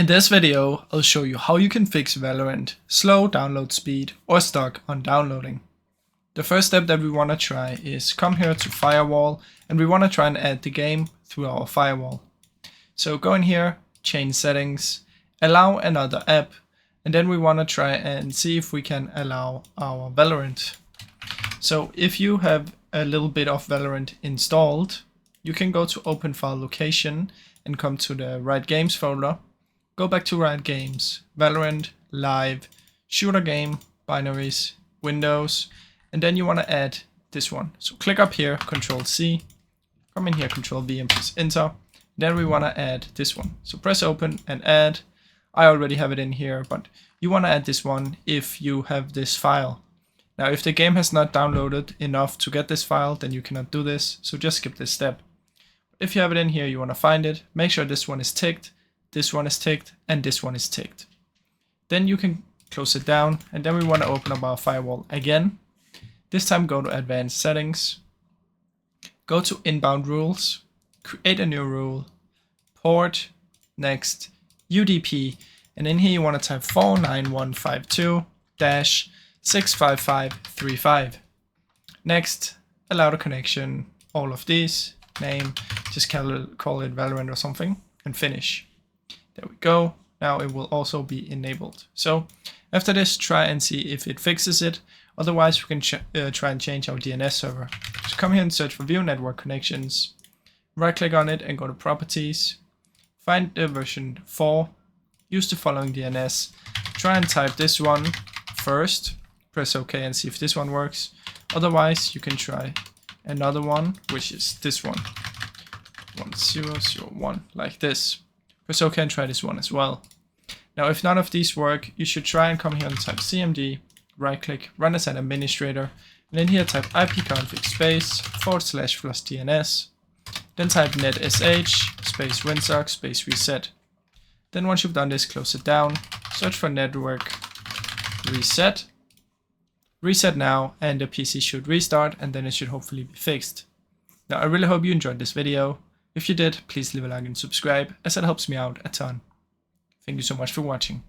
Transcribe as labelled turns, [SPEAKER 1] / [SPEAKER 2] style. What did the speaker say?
[SPEAKER 1] In this video, I'll show you how you can fix Valorant slow download speed or stuck on downloading. The first step that we want to try is come here to firewall, and we want to try and add the game through our firewall. So go in here, change settings, allow another app, and then we want to try and see if we can allow our Valorant. So if you have a little bit of Valorant installed, you can go to open file location and come to the Riot Games folder. Go back to Riot Games, Valorant, Live, Shooter Game, Binaries, Windows, and then you want to add this one. So click up here, Control C, come in here, Control V and press Enter. Then we want to add this one. So press open and add. I already have it in here, but you want to add this one if you have this file. Now if the game has not downloaded enough to get this file, then you cannot do this, so just skip this step. If you have it in here, you want to find it, make sure this one is ticked, this one is ticked, and this one is ticked. Then you can close it down, and then we want to open up our firewall again. This time go to advanced settings, go to inbound rules, create a new rule, port, next, UDP, and in here you want to type 49152-65535. Next, allow the connection, all of these, name, just call it Valorant or something, and finish. There we go. Now it will also be enabled. So after this, try and see if it fixes it. Otherwise, we can try and change our DNS server. So come here and search for View Network Connections. Right click on it and go to Properties. Find the version 4. Use the following DNS. Try and type this one first. Press OK and see if this one works. Otherwise, you can try another one, which is this one. 1001, like this. Press OK and try this one as well. Now, if none of these work, you should try and come here and type CMD, right click, run as an administrator, and then here type ipconfig space /DNS, then type netsh space winsock space reset. Then once you've done this, close it down, search for network reset, reset now, and the PC should restart, and then it should hopefully be fixed. Now, I really hope you enjoyed this video. If you did, please leave a like and subscribe, as it helps me out a ton. Thank you so much for watching.